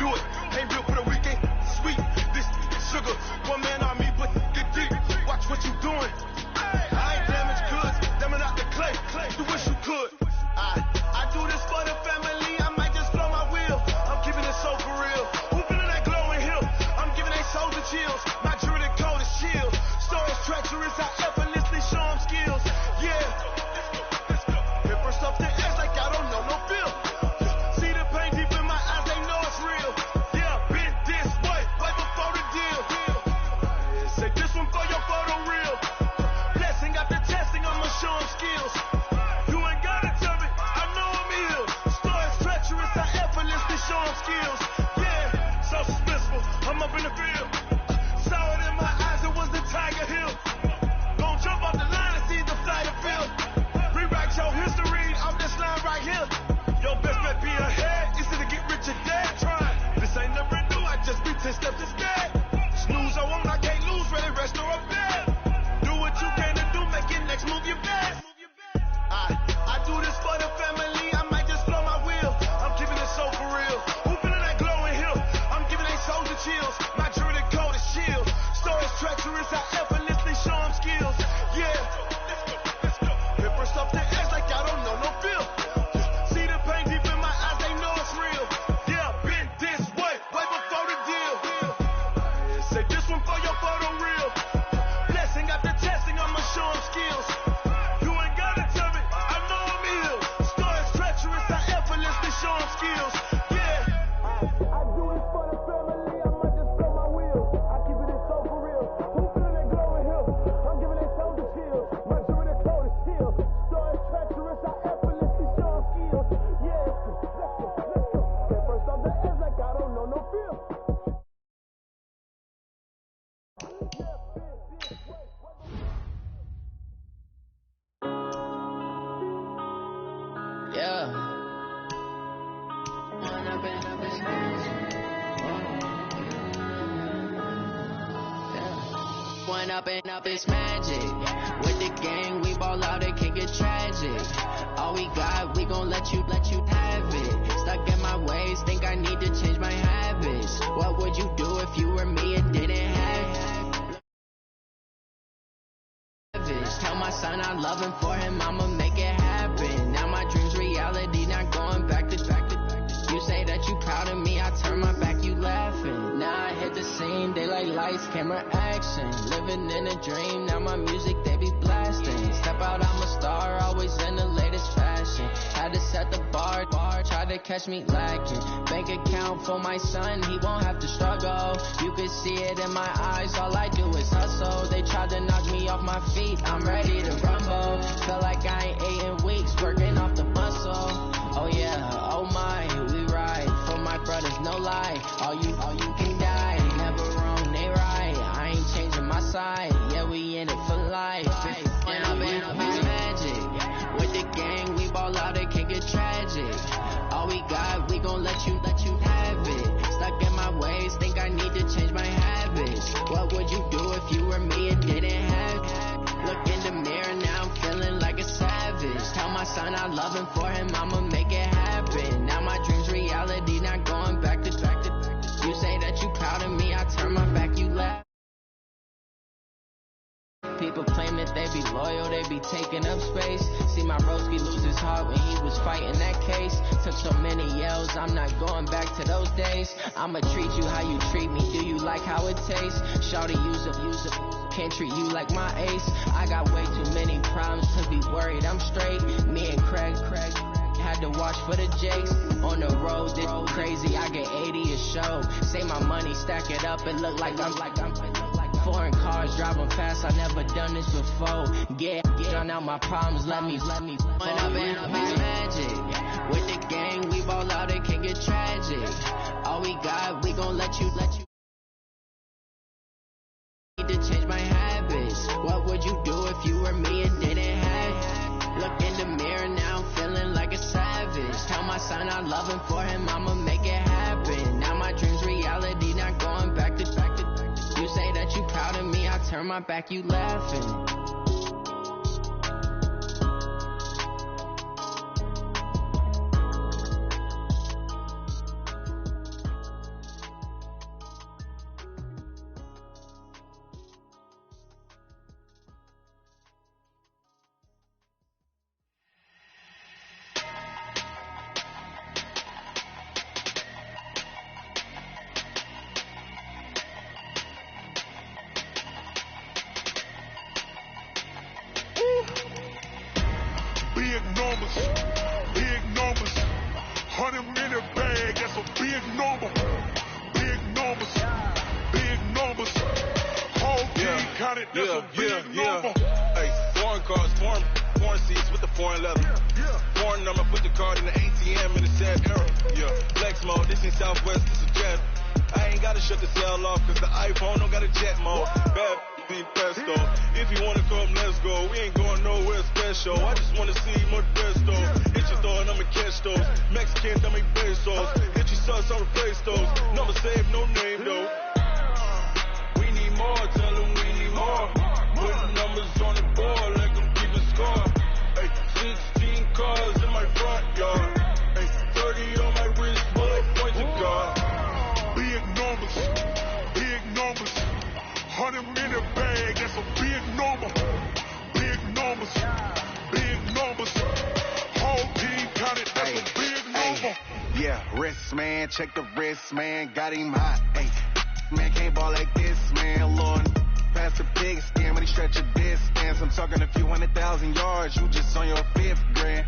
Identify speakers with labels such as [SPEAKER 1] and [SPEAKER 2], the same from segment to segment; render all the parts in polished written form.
[SPEAKER 1] do it. Ain't real for the weekend. Sweet, this sugar. One man on me, but get deep. Watch what you doing. I ain't damaged goods, them are not the clay. You wish you could. I do this for the family. I might just blow my wheel. I'm keeping it so for real. Who feeling that glowing hill? I'm giving they souls the chills. My jewelry cold as shield. Stories treacherous, I effortlessly show them skills. Yeah. Hit first up the edge like I don't know no feel. See the pain deep in my eyes, they know it's real. Yeah, been this way, right before the deal. Say this one for your photo reel. Blessing after testing, I'ma show them skills. You ain't gotta tell me, I know I'm ill. Stories treacherous, I effortlessly show them skills. Yeah, so suspenseful, I'm up in the field. Saw it in my eyes, it was the Tiger Hill. Gon' jump off the line and see the flight of field. Rewrite your history off this line right here. Your best bet be ahead, easy to get rich or dead. Trying, this ain't never new, I just be 10 steps instead. Snooze, I won't, I can't lose, ready, rest or up dead. Do what you can to do, make your next move your best. I do this for the family, I might just blow my wheel. I'm keeping it so for real. Who feeling that glowing hill? I'm giving they souls the chills. My jewelry cold as shield. Stories treacherous, I effortlessly show them skills. Yeah. Hit first off the edge like I don't know no feel. See the pain deep in my eyes, they know it's real. Yeah, been this way, way before the deal. Say this one for your photo reel. Blessing after testing, I'ma show them skills. You ain't gotta tell me, I know I'm ill. Stories treacherous, I effortlessly show them skills. Yeah. I do this for the family, I might just blow my wheel. I keep it so for real. Who feeling that glowing hill? I'm giving they souls the chills. My jewelry cold as shield. Stories treacherous, I effortlessly show them skills. Yeah. Let's go. Get first off the edge like I don't know no feel.
[SPEAKER 2] Yeah. One up and up is magic. With the gang, we ball out, it can get tragic. All we got, we gon' let you have it. Stuck in my ways, think I need to change my habits. What would you do if you were me and didn't have it? Tell my son I love him, for him I'ma make it happen. Now my dream's reality, not going back to. You say that you proud of me, I turn my back, you laughing. Now I hit the scene, daylight lights, camera action. Living in a dream, now my music they be blasting. Step out, I'm a star, always in the latest fashion. Had to set the bar, try to catch me lacking. Bank account for my son, he won't have to struggle. You can see it in my eyes, all I do is hustle. They tried to knock me off my feet, I'm ready to rumble. Feel like I ain't ate in weeks, working off the muscle. Oh yeah, oh my, we ride for my brothers, no lie. All you can die, never wrong, they right. I ain't changing my side, yeah, we in it for life. And I've been magic. With the gang, we ball out, it can get tragic. All we got, we gon' let you have it. Stuck in my ways, think I need to change my habits. What would you do if you were me and didn't have it? Look in the mirror, now I'm feeling like a savage. Tell my son I love him, for him I'ma make it happen. Now my dream's reality, not going back to. You say that you proud of me, I turn my back, you laugh. People claim that they be loyal, they be taking up space. See my broski lose his heart when he was fighting that case. Took so many yells, I'm not going back to those days. I'ma treat you how you treat me, do you like how it tastes? Shawty, use it, can't treat you like my ace. I got way too many problems to be worried, I'm straight. Me and Craig had to watch for the Jakes. On the road, this crazy, I get 80 a show. Say my money, stack it up, it look like I'm foreign cars, driving fast, I never done this before. Get drown out my problems, let me When up and up is magic. With the gang, we ball out, it can get tragic. All we got, we gon' let you need to change my habits. What would you do if you were me and didn't have? Look in the mirror, now I'm feeling like a savage. Tell my son I love him, for him I'ma make it happen. Now my dream's reality, not going back to. You say that you proud of me, I turn my back, you laughing.
[SPEAKER 1] That's a big number. Hey, foreign cars, foreign seats with the foreign leather. Foreign number, put the card in the ATM in the sad era. Flex mode, this ain't Southwest, this is jet. I ain't gotta shut the cell off, cause the iPhone don't got a jet mode. Bad being pesto. If you wanna come, let's go. We ain't going nowhere special. I just wanna see Modesto. Hit your door and I'ma catch those. Mexicans, I make pesos. Hit your sus, I'll replace those. Never save, no name though. We need more, tell them we need more. Putting numbers on the board, let them keep a score. Hey, 16 cars in my front yard. Hey, 30 on my wrist, bullet points of God. Big numbers, 100 minute bag, that's a big number. Big numbers, whole team counted, that's a big number.
[SPEAKER 3] Yeah, wrist man, check the wrist man, got him hot. Ay, man can't ball like this, man. Lord, pass the big skin when he stretch a distance. I'm talking a few 100,000 yards, you just on your 5th grand.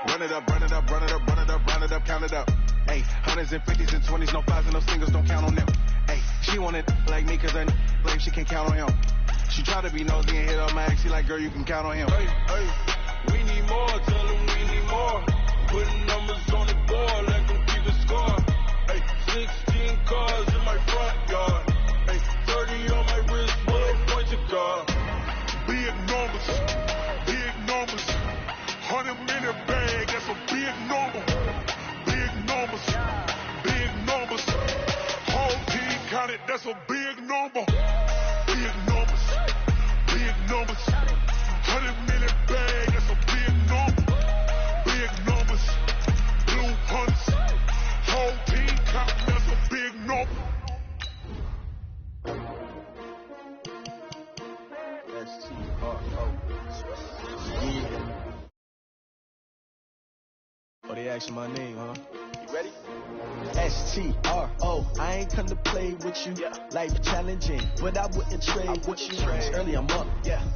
[SPEAKER 3] Run it up, count it up. Ay, hundreds and 50s and 20s, no 5s and no singles, don't count on them. Ay, she want it like me cause I blame she can't count on him. She try to be nosy and hit up my ex, she like, girl, you can count on him.
[SPEAKER 1] Hey, we need more, tell them we need more. Putting numbers on the board, let them keep the score. Hey, 16 cars in my front yard. Hey, 30 on my wrist, bullet points of God. Big numbers, 100 minute bag, that's a big number. Big numbers, whole team counted, that's a big number. Big numbers, 100 minute bag, that's a big number. Big numbers, blue hunts, whole team counting, that's a big number.
[SPEAKER 4] Oh, they asking my name, huh? You ready? S-T-R-O, I ain't come to play with you. Life challenging, but I wouldn't trade with you. It's early, I'm up.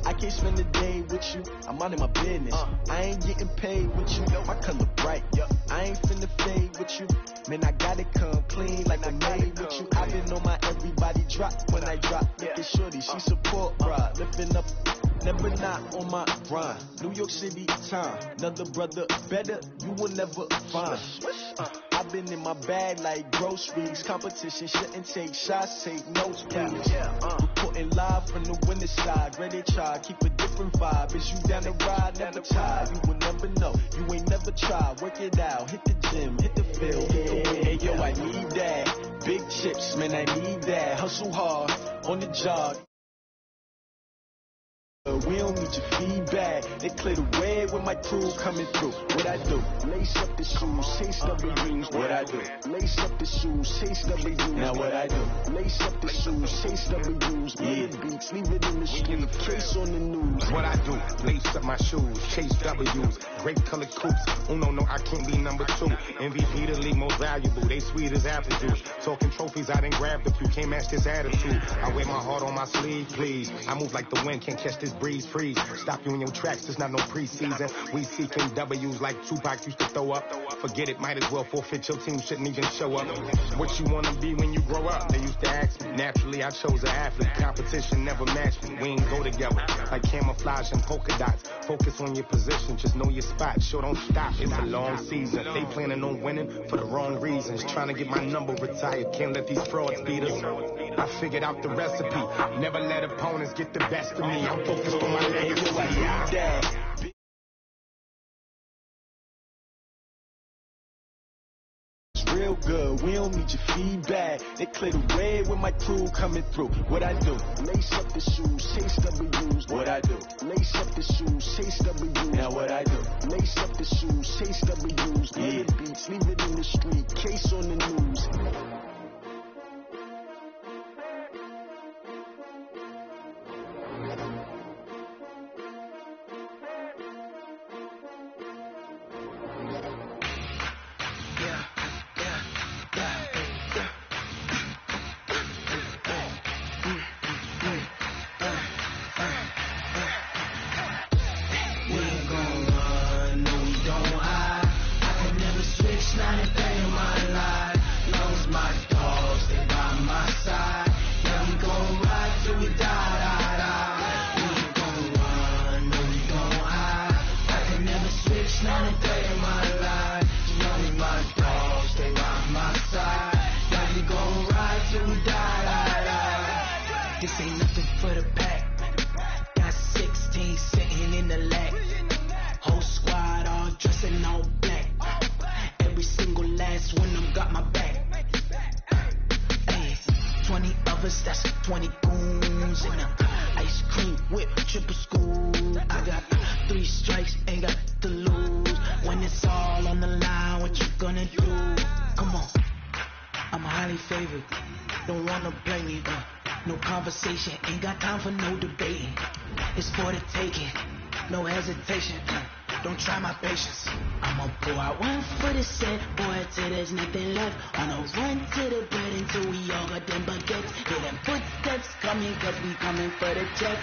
[SPEAKER 4] I can't spend the day with you. I'm minding my business. I ain't getting paid with you. My color bright. I ain't finna fade with you. Man, I gotta come clean like I made with you. I been on my everybody drop when I drop. Look at shorty, she support, bruh. Lifting up. Never not on my grind. New York City time. Another brother better, you will never find. I've been in my bag like groceries. Competition shouldn't take shots, take notes, please. Reporting live from the winning side. Ready to try, keep a different vibe. Is you down the ride, never tired. You will never know, you ain't never tried. Work it out, hit the gym, hit the field. Hey yo, I need that. Big chips, man, I need that. Hustle hard, on the job. We don't need your feedback. They clear the way when my crew coming through. What I do? Lace up the shoes, chase W's. What I do? Lace up the shoes, chase W's. Now what I do? Lace up the shoes, chase W's. Yeah, beats, leave it in the street. Case on the news.
[SPEAKER 5] What I do? Lace up my shoes, chase W's. Great colored coops. Oh no, I can't be number 2. MVP the league most valuable. They sweet as apple juice. Talking trophies, I done grabbed a few. Can't match this attitude. I wear my heart on my sleeve, please. I move like the wind, can't catch this breeze, freeze. Stop you in your tracks, there's not no preseason. We seeking W's like Tupac used to throw up. Forget it, might as well forfeit, your team shouldn't even show up. What you wanna be when you grow up? They used to ask me. Naturally, I chose an athlete. Competition never matched me. We ain't go together like camouflage and polka dots. Focus on your position, just know your spot. Sure, don't stop, it's a long season. They planning on winning for the wrong reasons. Trying to get my number retired, can't let these frauds beat us. I figured out the recipe. Never let opponents get the best of me. I'm focused on my legacy.
[SPEAKER 4] It's real good, we don't need your feedback. They clear the way when my crew coming through. What I do? Lace up the shoes, chase W's. What I do? Lace up the shoes, chase W's. Now what I do? Lace up the shoes, chase W's. Yeah, beats, leave it in the street. Case on the news.
[SPEAKER 2] Not a day in my life.
[SPEAKER 6] X, that's 20 goons in a ice cream whip, triple school. I got 3 strikes, ain't got to lose. When it's all on the line, what you gonna do? Come on, I'm highly favored. Don't wanna blame me, no conversation, ain't got time for no debating. It's for the taking, no hesitation. Don't try my patience. I'ma pull out one for the set, boy, till there's nothing left. On a run to the bread until we all got them baguettes. Hear them footsteps coming, cause we coming for the check.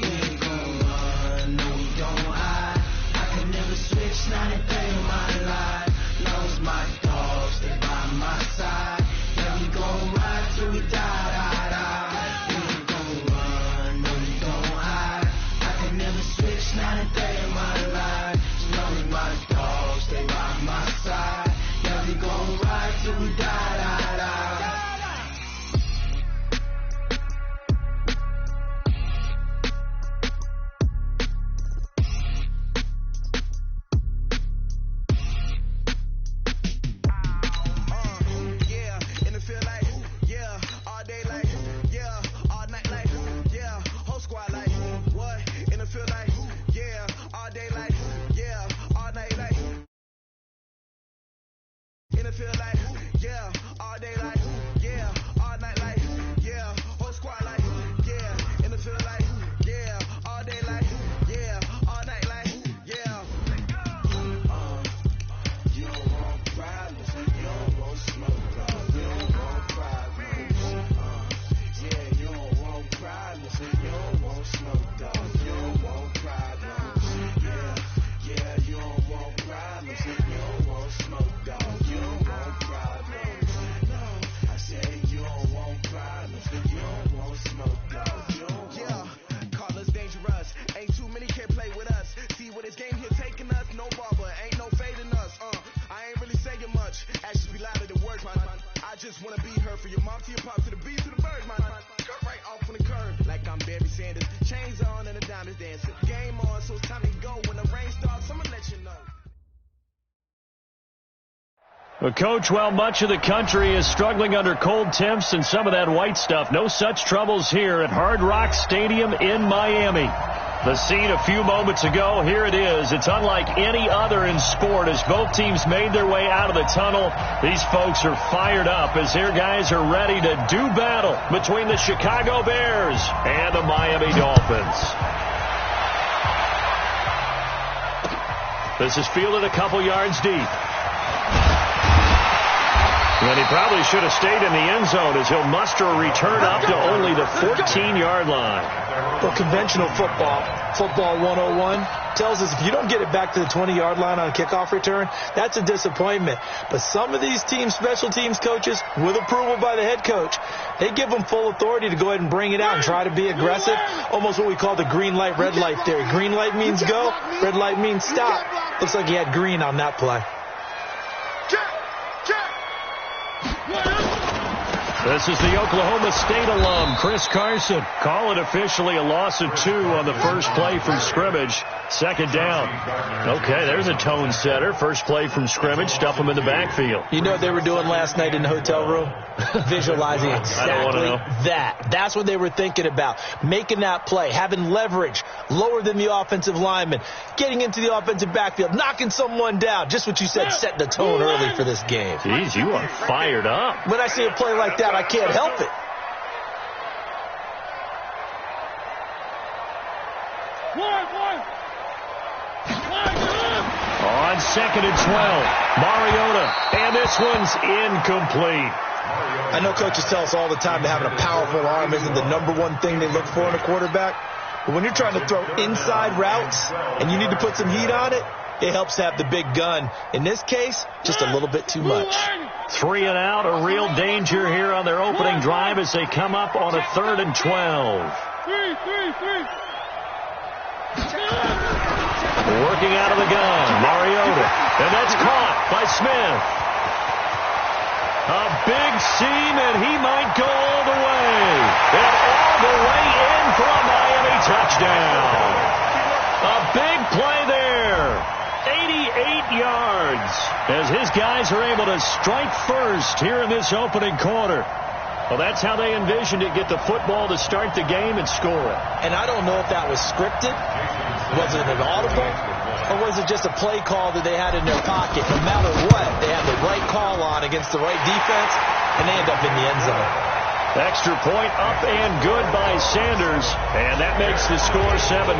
[SPEAKER 6] We ain't gon' run, no we don't hide. I can never switch, not a day in my life. Long as my dogs stay by my side. Yeah, we gon' ride till we die. Not a day in my life. Knowing my dogs stay by my side. Yeah, we gon' ride till we die.
[SPEAKER 1] Yeah, and it feel like, yeah, all day like, yeah, all night like, yeah, whole squad like, what? And it feel like, yeah, all day like, yeah, all night like, and it feel like, yeah, all day like, yeah, all night like, yeah, whole squad like, yeah, and it feel like, yeah, all day like, yeah, all night like, yeah.
[SPEAKER 4] You don't want problems, you don't want smoke, you don't want problems. Yeah, you don't want problems, you don't want smoke, dog. You don't want problems. Yeah, you don't want problems, you don't want smoke, dog. You don't want problems. No, I said you don't want problems, you don't want smoke, dog. You don't want.
[SPEAKER 1] Yeah, call us dangerous. Ain't too many can play with us. See where this game here taking us. No barber, ain't no fading us. I ain't really saying much. Actions be louder than words, man. I just wanna be heard for your mom to your pop to the beat to the bird, man. Cut right off on the curb, like I'm Barry Sanders. Chains on and the diamonds dancing. Game on, so it's time to go. When the rain starts, I'ma let you know.
[SPEAKER 7] Well, Coach, while much of the country is struggling under cold temps and some of that white stuff, no such troubles here at Hard Rock Stadium in Miami. The scene a few moments ago, here it is. It's unlike any other in sport as both teams made their way out of the tunnel. These folks are fired up as their guys are ready to do battle between the Chicago Bears and the Miami Dolphins. This is fielded a couple yards deep. And he probably should have stayed in the end zone as he'll muster a return up to only the 14-yard line.
[SPEAKER 8] Well, conventional football 101, tells us if you don't get it back to the 20-yard line on a kickoff return, that's a disappointment. But some of these teams, special teams coaches, with approval by the head coach, they give them full authority to go ahead and bring it out and try to be aggressive, almost what we call the green light, red light theory. Green light means go, red light means stop. Looks like he had green on that play.
[SPEAKER 7] This is the Oklahoma State alum, Chris Carson. Call it officially a loss of 2 on the first play from scrimmage. Second down. Okay, there's a tone setter. First play from scrimmage. Stuff them in the backfield.
[SPEAKER 8] You know what they were doing last night in the hotel room? Visualizing exactly that. That's what they were thinking about. Making that play, having leverage, lower than the offensive lineman, getting into the offensive backfield, knocking someone down. Just what you said, setting the tone early for this game.
[SPEAKER 7] Jeez, you are fired up.
[SPEAKER 8] When I see a play like that, I can't help it.
[SPEAKER 7] On 2nd and 12, Mariota, and this one's incomplete.
[SPEAKER 8] I know coaches tell us all the time that having a powerful arm isn't the number one thing they look for in a quarterback. But when you're trying to throw inside routes and you need to put some heat on it, it helps to have the big gun. In this case, just a little bit too much.
[SPEAKER 7] 3 and out, a real danger here on their opening drive as they come up on a 3rd and 12. Working out of the gun, Mariota, and that's caught by Smith. A big seam, and he might go all the way. And all the way in for a Miami touchdown. A big play there. 88 yards as his guys are able to strike first here in this opening quarter. Well, that's how they envisioned it, get the football to start the game and score it.
[SPEAKER 8] And I don't know if that was scripted. Was it an audible? Or was it just a play call that they had in their pocket? No matter what, they had the right call on against the right defense, and they end up in the end zone.
[SPEAKER 7] Extra point up and good by Sanders, and that makes the score 7-0.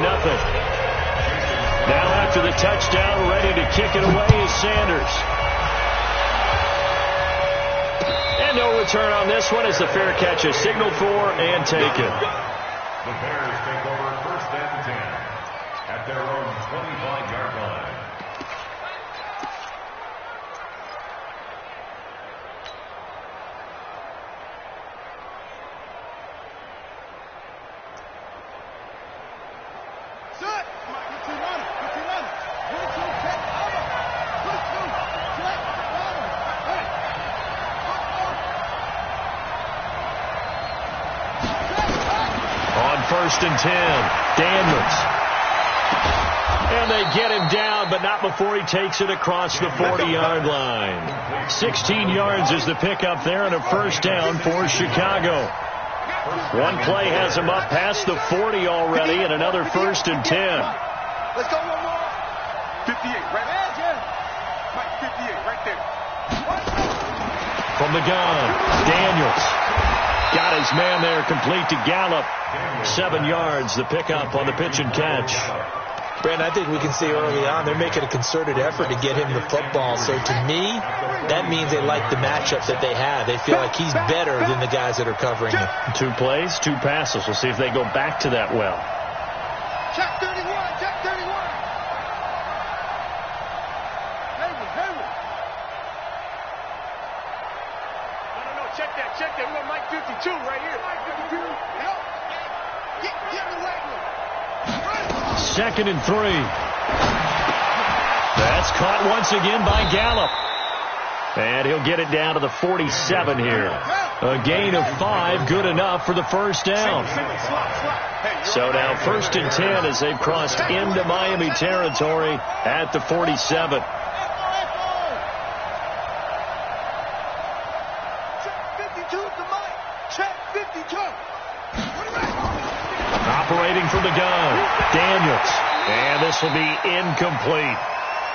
[SPEAKER 7] Now after the touchdown, ready to kick it away is Sanders. And no return on this one as the fair catch is signaled for and taken.
[SPEAKER 9] The Bears take over 1st and 10 at their own 25-yard line.
[SPEAKER 7] On 1st and 10, Daniels. And they get him down, but not before he takes it across the 40-yard line. 16 yards is the pickup there and a first down for Chicago. One play has him up past the 40 already and another 1st and 10.
[SPEAKER 1] Let's go one more. 58, right there. Mike, 58, right there.
[SPEAKER 7] From the gun, Daniels. Got his man there, complete to Gallup. 7 yards, the pickup on the pitch and catch.
[SPEAKER 8] Brandon, I think we can see early on they're making a concerted effort to get him the football. So to me, that means they like the matchup that they have. They feel like he's better than the guys that are covering him.
[SPEAKER 7] 2 plays, 2 passes. We'll see if they go back to that well.
[SPEAKER 1] Check 31, check 31. Hayward. No, check that. We want Mike 52 right here. Mike 52. Get in the weight room.
[SPEAKER 7] 2nd and 3. That's caught once again by Gallup. And he'll get it down to the 47 here. A gain of 5, good enough for the first down. So now 1st and 10 as they've crossed into Miami territory at the 47. Operating from the gun, Daniels. And this will be incomplete.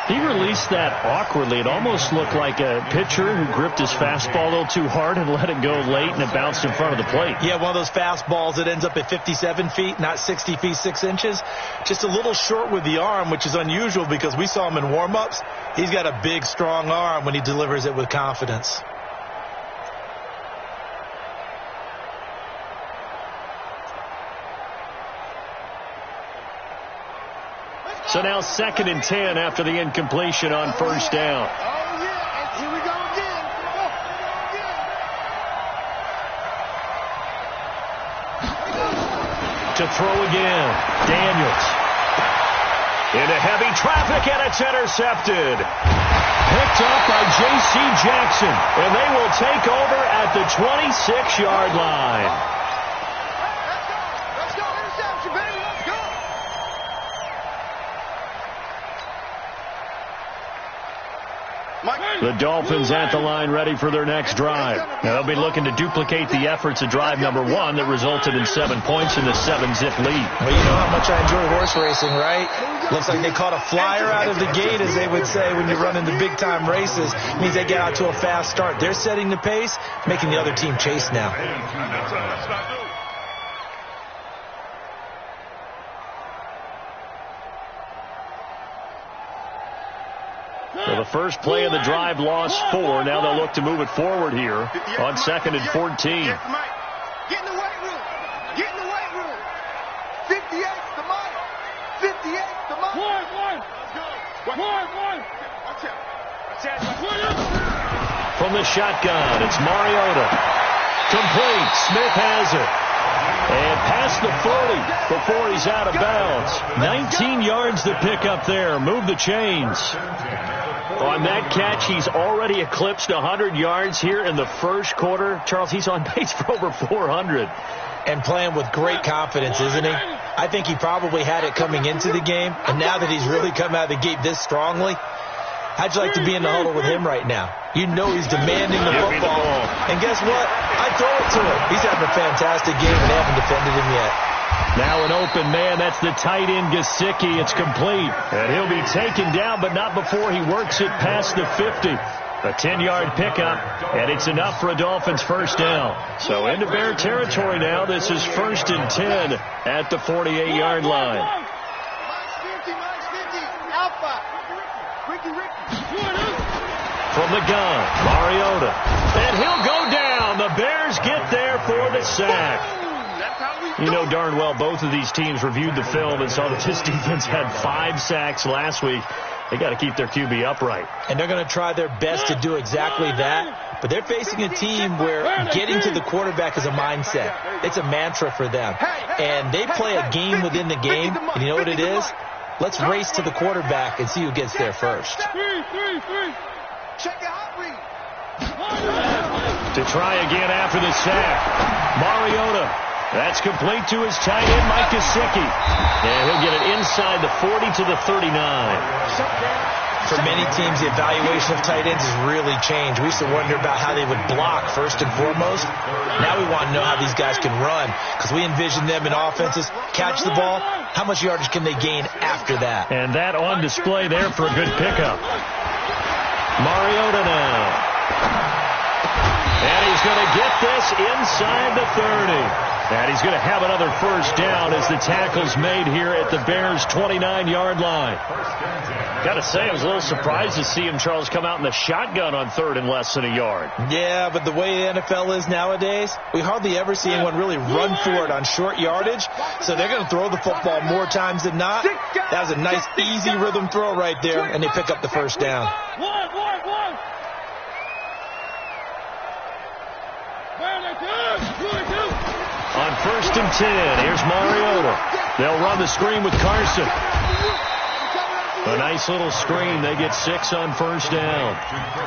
[SPEAKER 7] He released that awkwardly. It almost looked like a pitcher who gripped his fastball a little too hard and let it go late, and it bounced in front of the plate.
[SPEAKER 8] Yeah, one of those fastballs that ends up at 57 feet, not 60 feet, 6 inches. Just a little short with the arm, which is unusual because we saw him in warm-ups. He's got a big, strong arm when he delivers it with confidence.
[SPEAKER 7] So now 2nd and 10 after the incompletion on first down.
[SPEAKER 1] Oh, yeah. Here we go again.
[SPEAKER 7] To throw again, Daniels. Into heavy traffic, and it's intercepted. Picked up by J.C. Jackson, and they will take over at the 26-yard line.
[SPEAKER 1] Let's go. Interception, baby. Let's go.
[SPEAKER 7] The Dolphins at the line ready for their next drive. Now they'll be looking to duplicate the efforts of drive number 1 that resulted in 7 points in the 7-zip lead.
[SPEAKER 8] Well, you know how much I enjoy horse racing, right? Looks like they caught a flyer out of the gate, as they would say when you're running the big-time races. It means they get out to a fast start. They're setting the pace, making the other team chase now.
[SPEAKER 7] So the first play of the drive lost 4. Now they'll look to move it forward here on 2nd and 14.
[SPEAKER 1] Get in the weight room. 58's the Mike. 58's the Mike. One.
[SPEAKER 7] From the shotgun, it's Mariota. Complete. Smith has it. And past the 40 before he's out of bounds. 19 yards to pick up there. Move the chains. On that catch, he's already eclipsed 100 yards here in the first quarter. Charles, he's on pace for over 400.
[SPEAKER 8] And playing with great confidence, isn't he? I think he probably had it coming into the game, and now that he's really come out of the gate this strongly, how'd you like to be in the huddle with him right now? You know he's demanding the football. And guess what? I throw it to him. He's having a fantastic game, and they haven't defended him yet.
[SPEAKER 7] Now an open man. That's the tight end, Gesicki. It's complete. And he'll be taken down, but not before he works it past the 50. A 10-yard pickup, and it's enough for a Dolphins first down. So into Bear territory now. This is 1st and 10 at the 48-yard line. From the gun, Mariota. And he'll go down. The Bears get there for the sack. You know darn well both of these teams reviewed the film and saw that this defense had 5 sacks last week. They got to keep their QB upright.
[SPEAKER 8] And they're going to try their best to do exactly that. But they're facing a team where getting to the quarterback is a mindset. It's a mantra for them. And they play a game within the game. And you know what it is? Let's race to the quarterback and see who gets there first.
[SPEAKER 1] Check your hot read.
[SPEAKER 7] To try again after the sack. Mariota. That's complete to his tight end, Mike Gesicki. And he'll get it inside the 40 to the 39.
[SPEAKER 8] For many teams, the evaluation of tight ends has really changed. We used to wonder about how they would block first and foremost. Now we want to know how these guys can run, because we envision them in offenses catch the ball. How much yardage can they gain after that?
[SPEAKER 7] And that on display there for a good pickup. Mariota now. And he's going to get this inside the 30. And he's going to have another first down as the tackle's made here at the Bears' 29-yard line. Got to say, I was a little surprised to see him, Charles, come out in the shotgun on 3rd and less than a yard.
[SPEAKER 8] Yeah, but the way the NFL is nowadays, we hardly ever see anyone really run for it on short yardage. So they're going to throw the football more times than not. That was a nice, easy rhythm throw right there, and they pick up the first down.
[SPEAKER 7] On 1st and 10, here's Mariota. They'll run the screen with Carson. A nice little screen. They get 6 on first down.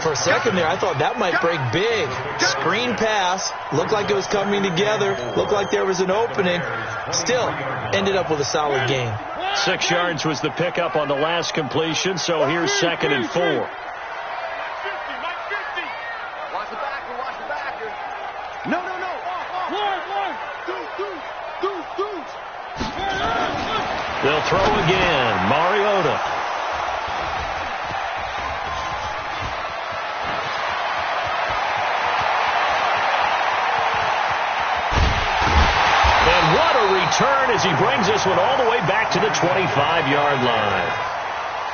[SPEAKER 8] For a second there, I thought that might break big. Screen pass. Looked like it was coming together. Looked like there was an opening. Still, ended up with a solid gain.
[SPEAKER 7] 6 yards was the pickup on the last completion, so here's 2nd and 4. They'll throw again. Mariota. And what a return as he brings this one all the way back to the 25-yard line.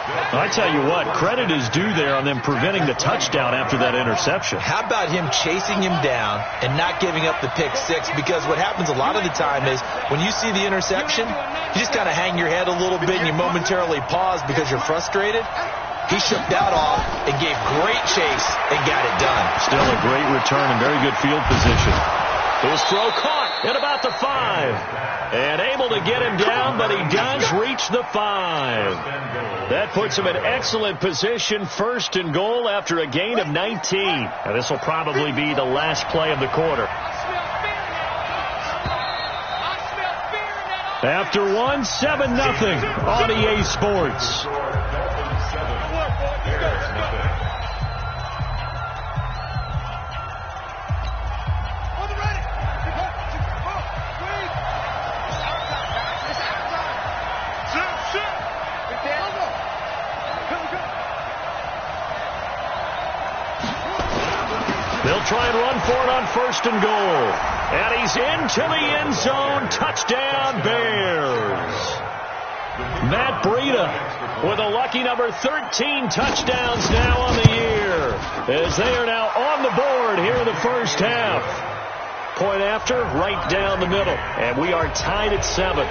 [SPEAKER 7] I tell you what, credit is due there on them preventing the touchdown after that interception.
[SPEAKER 8] How about him chasing him down and not giving up the pick 6? Because what happens a lot of the time is when you see the interception, you just kind of hang your head a little bit and you momentarily pause because you're frustrated. He shook that off and gave great chase and got it done.
[SPEAKER 7] Still a great return and very good field position. His throw caught at about the 5. And able to get him down, but he does reach the 5. That puts him in excellent position, 1st and goal after a gain of 19. Now this will probably be the last play of the quarter. After 1, 7-0 on EA Sports. They'll try and run for it on 1st and goal. And he's into the end zone. Touchdown, Bears. Matt Breida with a lucky number 13 touchdowns now on the year, as they are now on the board here in the first half. Point after, right down the middle. And we are tied at 7.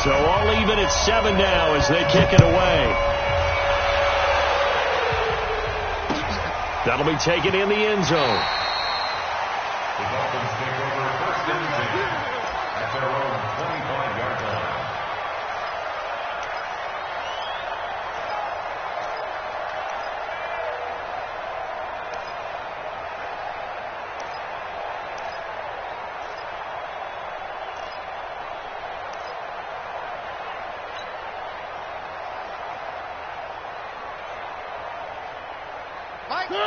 [SPEAKER 7] So all even at 7 now as they kick it away. That'll be taken in the end zone.
[SPEAKER 9] The Dolphins take over 1st and 10 at their own 25-yard line.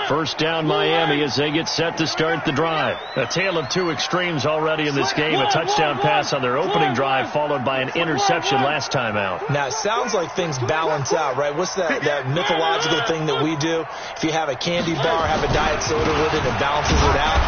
[SPEAKER 7] First down Miami as they get set to start the drive. A tale of two extremes already in this game. A touchdown pass on their opening drive followed by an interception last time out.
[SPEAKER 8] Now, it sounds like things balance out, right? What's that mythological thing that we do? If you have a candy bar, have a diet soda with it, it balances it out.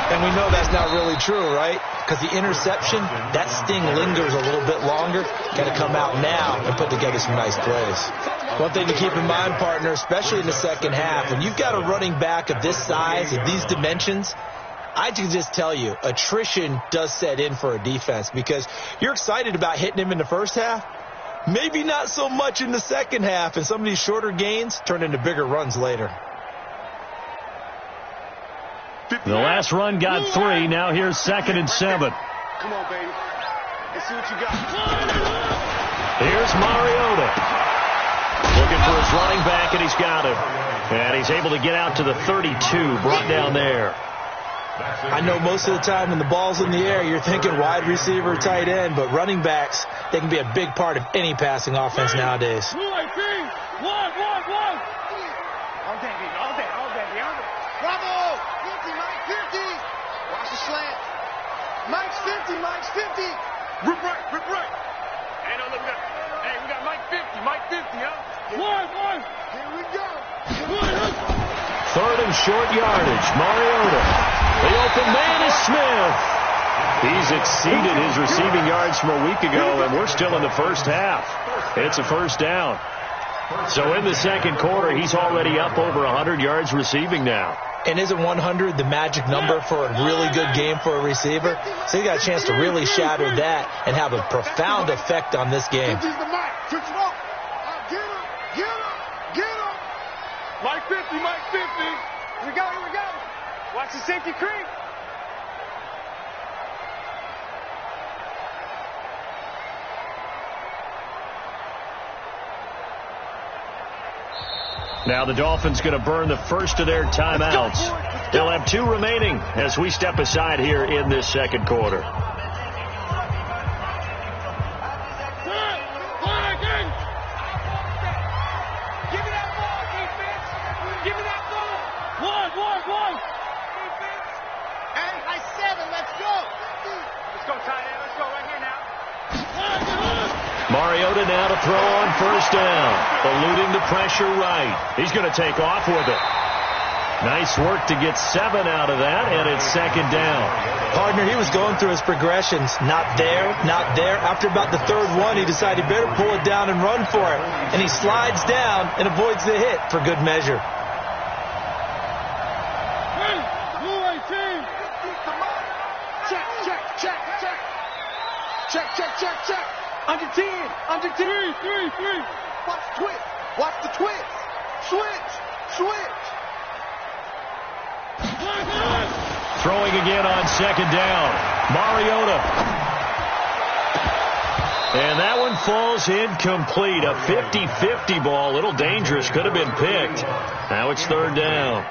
[SPEAKER 8] And we know that's not really true, right? Because the interception, that sting lingers a little bit longer. Got to come out now and put together some nice plays. One thing to keep in mind, partner, especially in the second half, when you've got a running back of this size, of these dimensions, I can just tell you, attrition does set in for a defense because you're excited about hitting him in the first half. Maybe not so much in the second half, and some of these shorter gains turn into bigger runs later.
[SPEAKER 7] The last run got 3. Now here's 2nd and 7.
[SPEAKER 1] Come on, baby. Let's see what you got.
[SPEAKER 7] Here's Mariota. Looking for his running back, and he's got him. And he's able to get out to the 32, brought down there.
[SPEAKER 8] I know most of the time when the ball's in the air, you're thinking wide receiver, tight end, but running backs, they can be a big part of any passing offense nowadays.
[SPEAKER 1] Bravo! 50, Mike, 50. Watch the slant. Mike's 50, Mike's 50. Rip right. Hey, no, look, we got Mike 50, Mike 50, huh? One. Here we go.
[SPEAKER 7] 3rd and short yardage. Mariota. The open man is Smith. He's exceeded his receiving yards from a week ago, and we're still in the first half. It's a first down. So in the second quarter, he's already up over 100 yards receiving now.
[SPEAKER 8] And isn't 100 the magic number for a really good game for a receiver? So he got a chance to really shatter that and have a profound effect on this game.
[SPEAKER 1] Get him. Mike 50, Mike 50. Here we go. Watch the safety creep.
[SPEAKER 7] Now the Dolphins going to burn the first of their timeouts. They'll have 2 remaining as we step aside here in this second quarter. Mariota now to throw on first down. Eluding the pressure right. He's going to take off with it. Nice work to get 7 out of that, and it's 2nd down.
[SPEAKER 8] Partner, he was going through his progressions. Not there. After about the 3rd one, he decided he better pull it down and run for it. And he slides down and avoids the hit for good measure.
[SPEAKER 1] Check. Under 10. Three. Watch the twist. Switch.
[SPEAKER 7] Throwing again on 2nd down. Mariota. And that one falls incomplete. A 50-50 ball. A little dangerous. Could have been picked. Now it's 3rd down.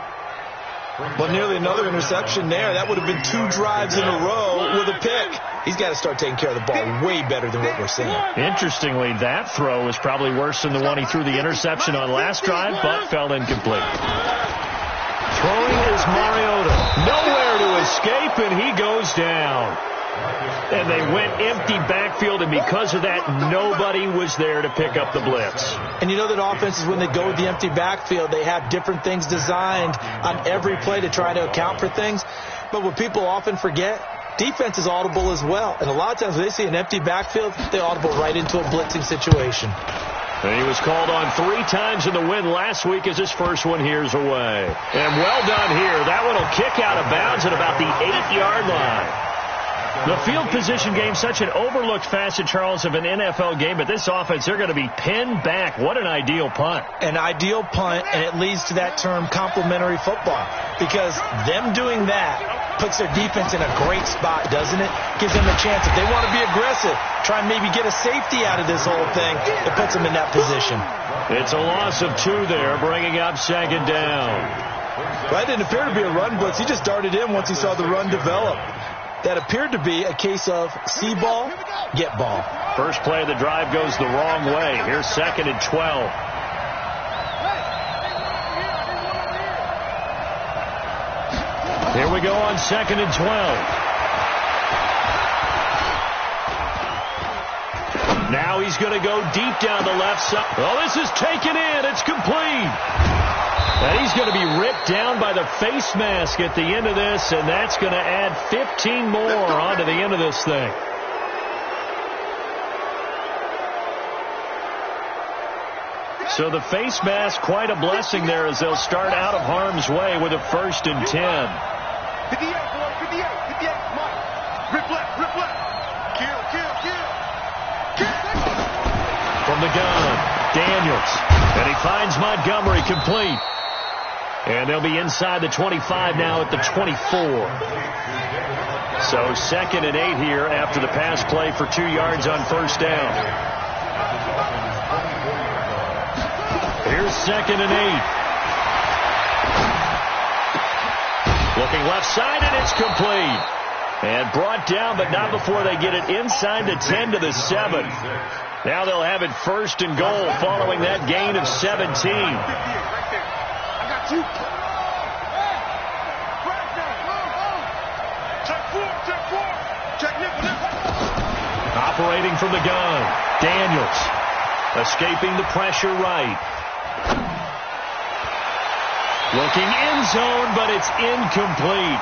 [SPEAKER 8] Well, nearly another interception there. That would have been 2 drives in a row with a pick. He's got to start taking care of the ball way better than what we're seeing.
[SPEAKER 7] Interestingly, that throw was probably worse than the one he threw the interception on last drive, but fell incomplete. Throwing is Mariota. Nowhere to escape, and he goes down. And they went empty backfield, and because of that, nobody was there to pick up the blitz.
[SPEAKER 8] And you know that offenses, when they go with the empty backfield, they have different things designed on every play to try to account for things. But what people often forget, defense is audible as well. And a lot of times when they see an empty backfield, they audible right into a blitzing situation.
[SPEAKER 7] And he was called on 3 times in the win last week as his first one here's away. And well done here. That one will kick out of bounds at about the 8-yard line. The field position game, such an overlooked facet, Charles, of an NFL game. But this offense, they're going to be pinned back. What an ideal punt.
[SPEAKER 8] An ideal punt, and it leads to that term complementary football. Because them doing that puts their defense in a great spot, doesn't it? Gives them a chance. If they want to be aggressive, try and maybe get a safety out of this whole thing, it puts them in that position.
[SPEAKER 7] It's a loss of 2 there, bringing up 2nd down.
[SPEAKER 8] Well, that didn't appear to be a run blitz. He just darted in once he saw the run develop. That appeared to be a case of see ball, get ball.
[SPEAKER 7] First play of the drive goes the wrong way. Here's 2nd and 12. Here we go on 2nd and 12. Now he's going to go deep down the left side. Oh, this is taken in. It's complete. And he's going to be ripped down by the face mask at the end of this, and that's going to add 15 more onto the end of this thing. So the face mask, quite a blessing there as they'll start out of harm's way with a 1st and 10.
[SPEAKER 1] 58, boy, 58, 58, Mike. Rip left, rip left. Kill, kill, kill.
[SPEAKER 7] From the gun, Daniels. And he finds Montgomery complete. And they'll be inside the 25 now at the 24. So 2nd and 8 here after the pass play for 2 yards on 1st down. Here's 2nd and 8. Looking left side, and it's complete. And brought down, but not before they get it inside the 10 to the 7. Now they'll have it 1st and goal following that gain of 17. Operating from the gun, Daniels. Escaping the pressure right. Looking end zone, but it's incomplete.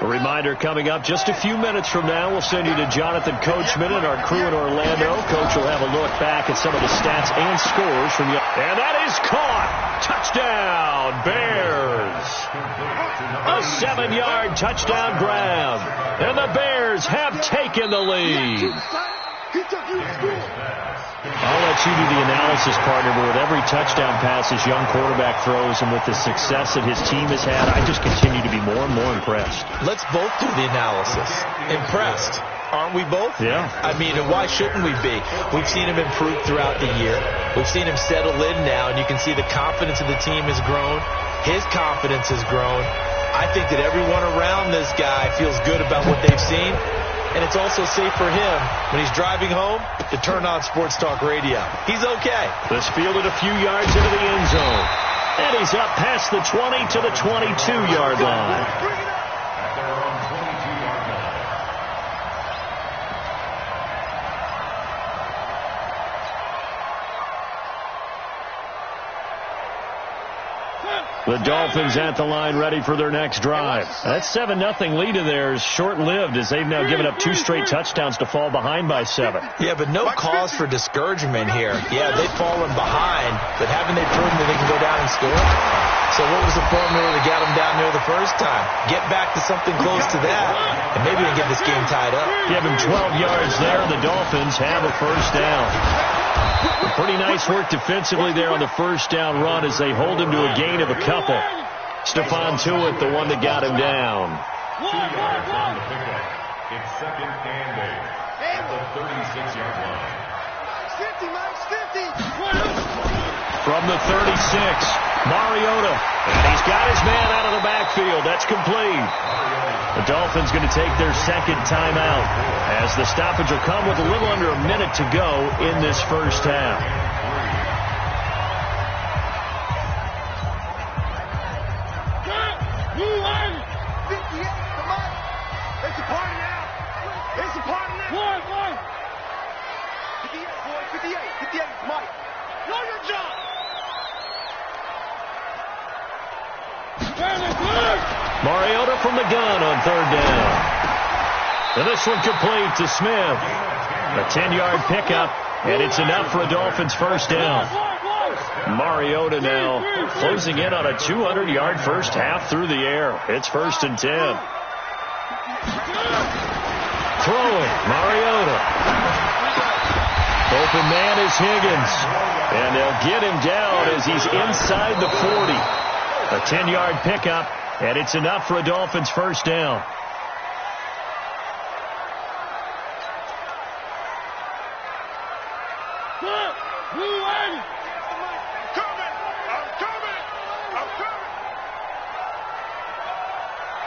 [SPEAKER 7] A reminder coming up just a few minutes from now. We'll send you to Jonathan Coachman and our crew in Orlando. Coach will have a look back at some of the stats and scores from you. And that is caught. Touchdown, Bears. A 7-yard touchdown grab. And the Bears have taken the lead. I'll let you do the analysis, partner, but with every touchdown pass this young quarterback throws and with the success that his team has had, I just continue to be more and more impressed.
[SPEAKER 8] Let's both do the analysis. Impressed. Aren't we both?
[SPEAKER 7] Yeah.
[SPEAKER 8] I mean, and why shouldn't we be? We've seen him improve throughout the year. We've seen him settle in now, and you can see the confidence of the team has grown. His confidence has grown. I think that everyone around this guy feels good about what they've seen. And it's also safe for him when he's driving home to turn on Sports Talk Radio. He's okay.
[SPEAKER 7] This fielded a few yards into the end zone. And he's up past the 20 to the 22-yard line. The Dolphins at the line ready for their next drive. That 7-0 lead of theirs short-lived as they've now given up 2 straight touchdowns to fall behind by 7.
[SPEAKER 8] Yeah, but no cause for discouragement here. Yeah, they've fallen behind, but haven't they proven that they can go down and score? So what was the formula to get them down there the first time? Get back to something close to that, and maybe they get this game tied up.
[SPEAKER 7] Give him 12 yards there. The Dolphins have a 1st down. Pretty nice work defensively there on the 1st down run as they hold him to a gain of a couple. Stephon Tuitt, the one that got him down.
[SPEAKER 9] 2 yards on the pickup. It's 2nd and 8 at the 36-yard line.
[SPEAKER 1] 50,
[SPEAKER 7] From the 36, Mariota. And he's got his man out of the backfield. That's complete. The Dolphins going to take their 2nd timeout as the stoppage will come with a little under a minute to go in this 1st half.
[SPEAKER 1] It's a party now. It's a party now. One. 58, boy, 58, Mike. Know your job.
[SPEAKER 7] Mariota from the gun on 3rd down. And this one complete to Smith. A 10-yard pickup, and it's enough for a Dolphins 1st down. Mariota now closing in on a 200-yard 1st half through the air. It's 1st and 10. Throwing, Mariota. Open man is Higgins. And they'll get him down as he's inside the 40. A 10-yard pickup, and it's enough for a Dolphins 1st down.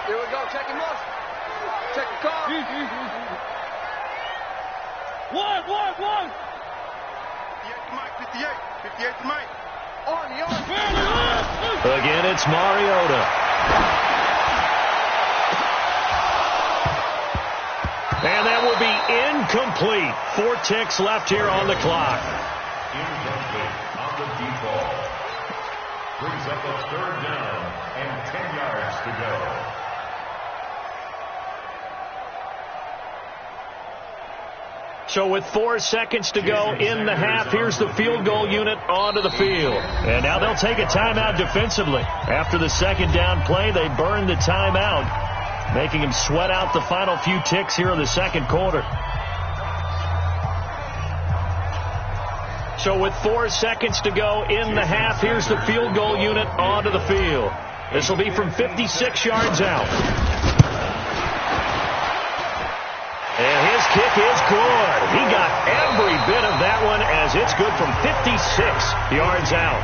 [SPEAKER 1] Here we go. Check him off. Check the car. 1. 58 to Mike. On.
[SPEAKER 7] Again, it's Mariota. And that will be incomplete. 4 ticks left here on the clock.
[SPEAKER 9] Incomplete on the default. Brings up a 3rd down and 10 yards to go.
[SPEAKER 7] So with 4 seconds to go in the half, here's the field goal unit onto the field. And now they'll take a timeout defensively. After the 2nd down play, they burn the timeout, making him sweat out the final few ticks here in the 2nd quarter. So with 4 seconds to go in the half, here's the field goal unit onto the field. This will be from 56 yards out. And his kick is good. He got every bit of that one as it's good from 56 yards out.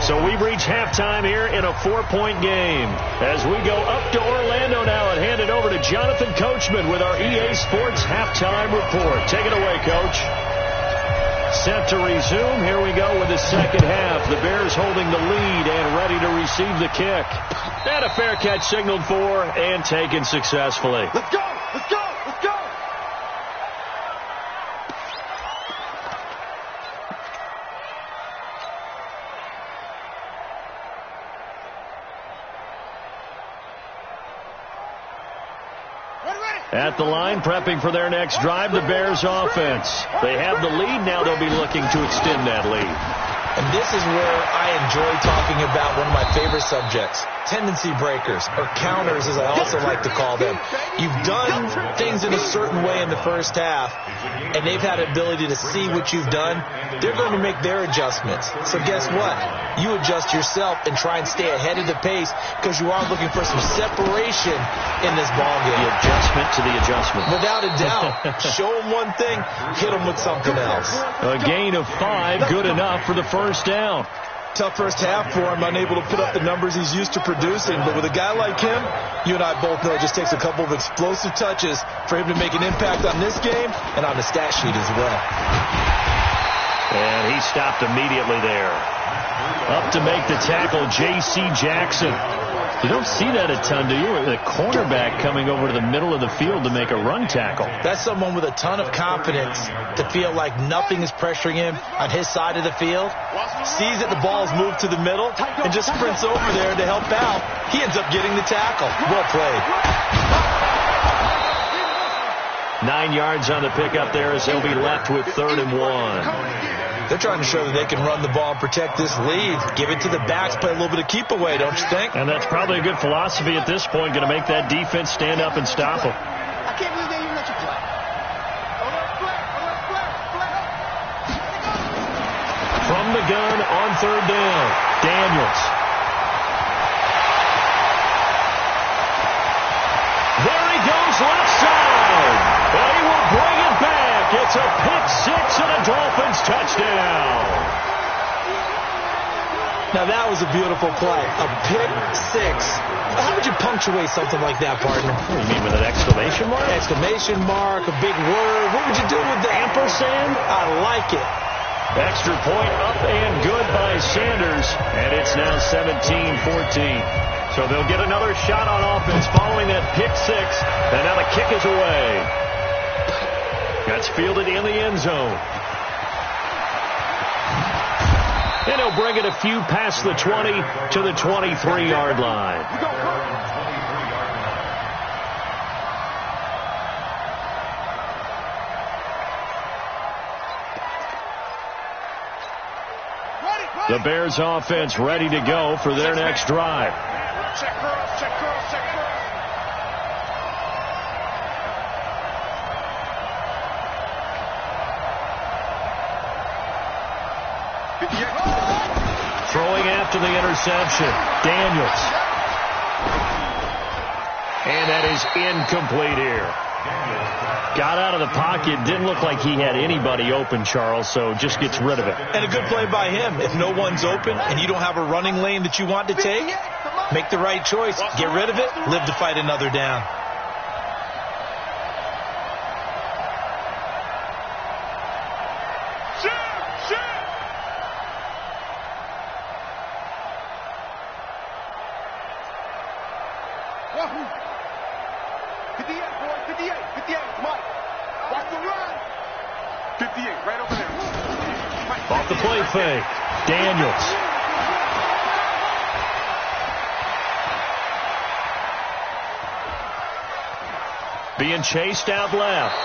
[SPEAKER 7] So we've reached halftime here in a 4-point game. As we go up to Orlando now and hand it over to Jonathan Coachman with our EA Sports Halftime Report. Take it away, Coach. Set to resume. Here we go with the 2nd half. The Bears holding the lead and ready to receive the kick. And a fair catch signaled for and taken successfully.
[SPEAKER 1] Let's go. Let's go. Let's go.
[SPEAKER 7] At the line, prepping for their next drive, the Bears offense. They have the lead. Now they'll be looking to extend that lead.
[SPEAKER 8] And this is where I enjoy talking about one of my favorite subjects, tendency breakers, or counters as I also like to call them. You've done things in a certain way in the first half, and they've had the ability to see what you've done. They're going to make their adjustments. So guess what? You adjust yourself and try and stay ahead of the pace because you are looking for some separation in this ballgame.
[SPEAKER 7] The adjustment to the adjustment.
[SPEAKER 8] Without a doubt. Show them one thing, hit them with something else.
[SPEAKER 7] A gain of 5, good enough for the first down.
[SPEAKER 8] Tough first half for him, unable to put up the numbers he's used to producing. But with a guy like him, you and I both know it just takes a couple of explosive touches for him to make an impact on this game and on the stat sheet as well.
[SPEAKER 7] And he stopped immediately there. Up to make the tackle, J.C. Jackson. You don't see that a ton, do you? The cornerback coming over to the middle of the field to make a run tackle.
[SPEAKER 8] That's someone with a ton of confidence to feel like nothing is pressuring him on his side of the field. Sees that the ball's moved to the middle and just sprints over there to help out. He ends up getting the tackle. Well played.
[SPEAKER 7] 9 yards on the pickup there as they'll be left with 3rd and 1.
[SPEAKER 8] They're trying to show that they can run the ball and protect this lead. Give it to the backs, play a little bit of keep away, don't you think?
[SPEAKER 7] And that's probably a good philosophy at this point, going to make that defense stand up and stop them.
[SPEAKER 1] I can't believe they even let you play.
[SPEAKER 7] From the gun on 3rd down, Daniels. There he goes, left side. And he will bring it back. It's a pick 6 and a Dolphins touchdown.
[SPEAKER 8] Now that was a beautiful play. A pick 6. How would you punctuate something like that, partner?
[SPEAKER 7] What do you mean, with an exclamation mark?
[SPEAKER 8] Exclamation mark, a big word. What would you do with that?
[SPEAKER 7] Ampersand?
[SPEAKER 8] I like it.
[SPEAKER 7] Extra point up and good by Sanders. And it's now 17-14. So they'll get another shot on offense following that pick 6. And now the kick is away. That's fielded in the end zone. And he'll bring it a few past the 20 to the 23-yard line. The Bears offense ready to go for their next drive.
[SPEAKER 1] Check curls, check curls, check curls.
[SPEAKER 7] Throwing after the interception, Daniels. And that is incomplete here. Got out of the pocket. Didn't look like he had anybody open, Charles, so just gets rid of it.
[SPEAKER 8] And a good play by him. If no one's open and you don't have a running lane that you want to take, Make the right choice. Get rid of it. Live to fight another down.
[SPEAKER 1] Wahoo! 58, boy, 58, 58, Mike. Watch the run. 58, right over there. Mike.
[SPEAKER 7] Off the play fake. Daniels. Being chased out left.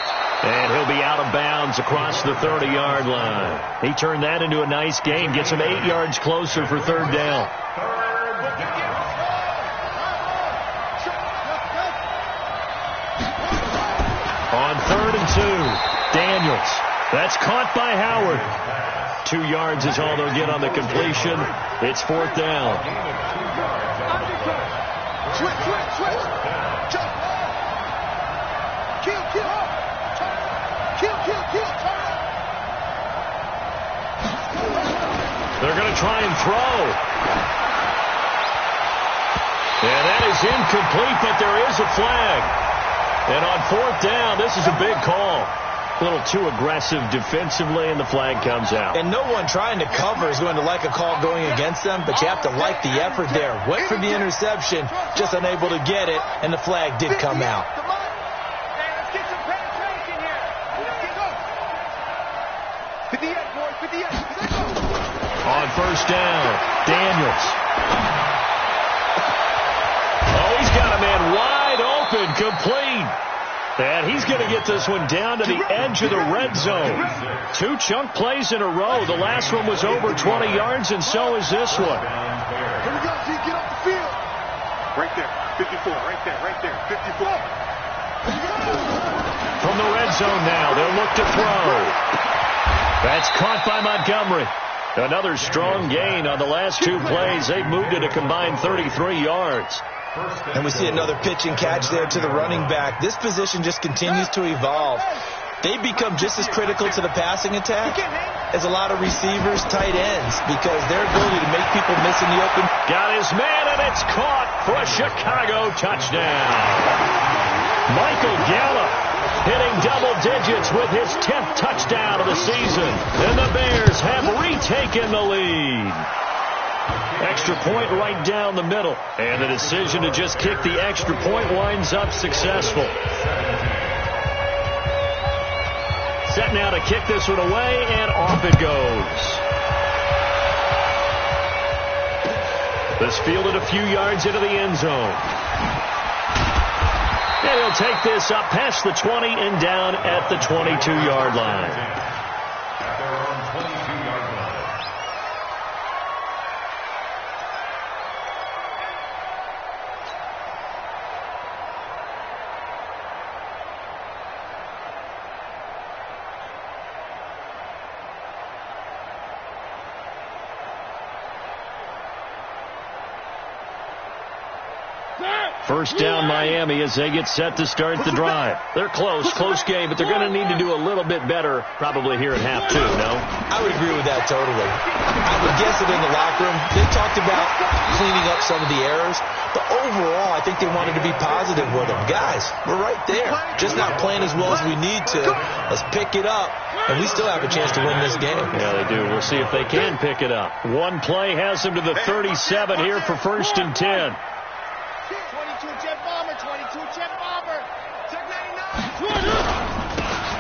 [SPEAKER 7] And he'll be out of bounds across the 30-yard line. He turned that into a nice gain. Gets him 8 yards closer for third down. On 3rd and 2, Daniels. That's caught by Howard. 2 yards is all they'll get on the completion. It's 4th down.
[SPEAKER 1] Switch. Jump. Kill.
[SPEAKER 7] They're going to try and throw. And that is incomplete, but there is a flag. And on 4th down, this is a big call. A little too aggressive defensively, and the flag comes out.
[SPEAKER 8] And no one trying to cover is going to like a call going against them, but you have to like the effort there. Went for the interception, just unable to get it, and the flag did come out.
[SPEAKER 1] Let's get some penetration here. Let's get go. 58, boy, 58. Let's go.
[SPEAKER 7] On 1st down, Daniels. Oh, he's got a man wide open, complete. And he's going to get this one down to the edge of the red zone. 2 chunk plays in a row. The last one was over 20 yards, and so is this one.
[SPEAKER 1] Here we go, G. Get off the field. Right there. 54. Right there. 54.
[SPEAKER 7] From the red zone now, they'll look to throw. That's caught by Montgomery. Another strong gain on the last 2 plays. They've moved it a combined 33 yards.
[SPEAKER 8] And we see another pitch and catch there to the running back. This position just continues to evolve. They become just as critical to the passing attack as a lot of receivers, tight ends, because their ability to make people miss in the open.
[SPEAKER 7] Got his man, and it's caught for a Chicago touchdown. Michael Gallup hitting double digits with his 10th touchdown of the season. And the Bears have retaken the lead. Extra point right down the middle. And the decision to just kick the extra point winds up successful. Set now to kick this one away, and off it goes. This fielded a few yards into the end zone. And he'll take this up past the 20 and down at the 22-yard line. First down, Miami, as they get set to start the drive. They're close game, but they're going to need to do a little bit better probably here at half 2, no?
[SPEAKER 8] I would agree with that totally. I would guess that in the locker room, they talked about cleaning up some of the errors, but overall, I think they wanted to be positive with them. Guys, we're right there. Just not playing as well as we need to. Let's pick it up, and we still have a chance to win this game.
[SPEAKER 7] Yeah, they do. We'll see if they can pick it up. One play has them to the 37 here for 1st and 10.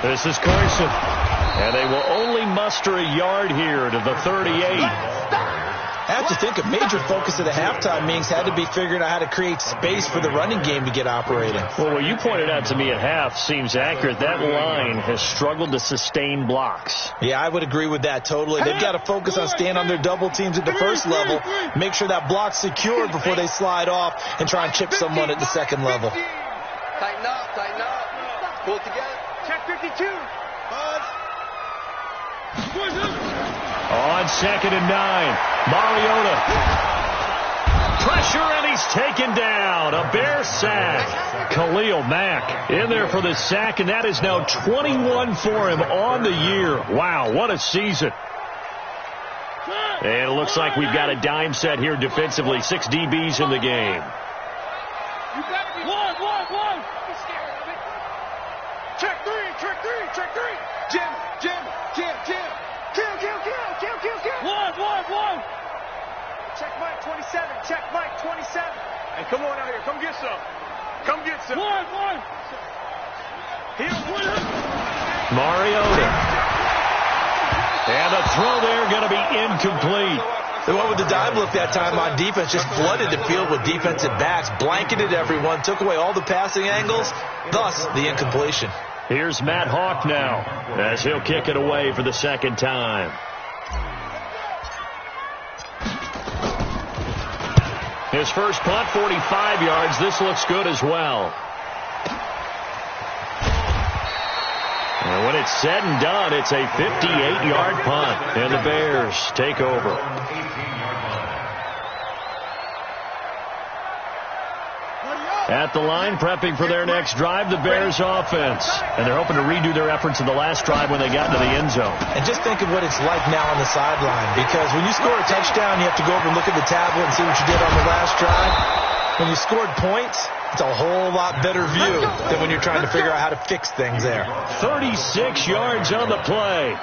[SPEAKER 7] This is Carson. And they will only muster a yard here to the 38.
[SPEAKER 8] I have to think a major focus of the halftime meetings had to be figuring out how to create space for the running game to get operating.
[SPEAKER 7] Well, what you pointed out to me at half seems accurate. That line has struggled to sustain blocks.
[SPEAKER 8] Yeah, I would agree with that totally. They've got to focus on staying on their double teams at the first level, make sure that block's secured before they slide off and try and chip someone at the second level.
[SPEAKER 1] Tighten up. Pull it together. Check 52.
[SPEAKER 7] On 2nd and 9, Mariota. Pressure, and he's taken down. A Bear sack. Khalil Mack in there for the sack, and that is now 21 for him on the year. Wow, what a season. And it looks like we've got a dime set here defensively. 6 DBs in the game.
[SPEAKER 1] You better be one. Be scared of it. Check three. Jim. Kill. One. Check Mike 27. Hey, come on out here. Come get some. One.
[SPEAKER 7] Mariota. And the throw there going to be incomplete.
[SPEAKER 8] They went with the dive look that time on defense, just flooded the field with defensive backs, blanketed everyone, took away all the passing angles, thus the incompletion.
[SPEAKER 7] Here's Matt Hawk now as he'll kick it away for the second time. His first punt, 45 yards. This looks good as well. And when it's said and done, it's a 58-yard punt. And the Bears take over. At the line, prepping for their next drive, the Bears offense. And they're hoping to redo their efforts in the last drive when they got into the end zone.
[SPEAKER 8] And just think of what it's like now on the sideline. Because when you score a touchdown, you have to go over and look at the tablet and see what you did on the last drive. When you scored points, it's a whole lot better view than when you're trying to figure out how to fix things there.
[SPEAKER 7] 36 yards on the play.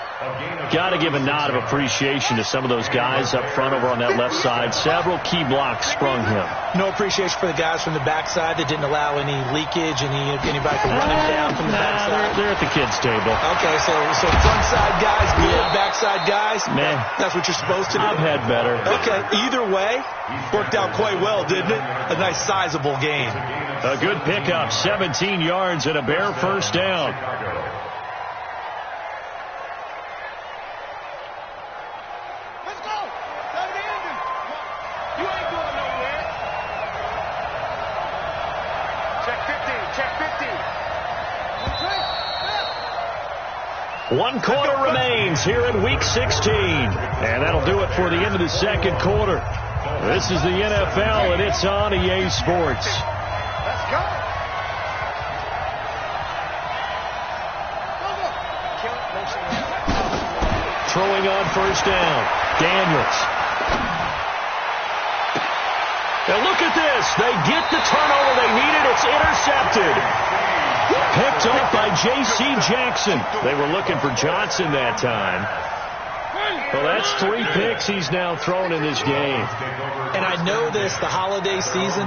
[SPEAKER 7] Got to give a nod of appreciation to some of those guys up front over on that left side. Several key blocks sprung him.
[SPEAKER 8] No appreciation for the guys from the backside that didn't allow any leakage, anybody can run him down from the backside.
[SPEAKER 7] They're at the kids' table.
[SPEAKER 8] Okay, so front side guys, good, backside guys.
[SPEAKER 7] Man,
[SPEAKER 8] that's what you're supposed to do.
[SPEAKER 7] I've had better.
[SPEAKER 8] Okay, either way, worked out quite well, didn't it? A nice sizable gain.
[SPEAKER 7] A good pickup, 17 yards and a Bear first down.
[SPEAKER 1] Let's go. Tell the engine. You ain't going nowhere. Check 15.
[SPEAKER 7] 1 quarter remains here in Week 16. And that'll do it for the end of the second quarter. This is the NFL, and it's on EA Sports.
[SPEAKER 1] Let's go.
[SPEAKER 7] Throwing on first down, Daniels. Now look at this. They get the turnover they needed. It's intercepted. Picked off by J.C. Jackson. They were looking for Johnson that time. Well, that's 3 picks he's now thrown in this game.
[SPEAKER 8] And I know this, the holiday season,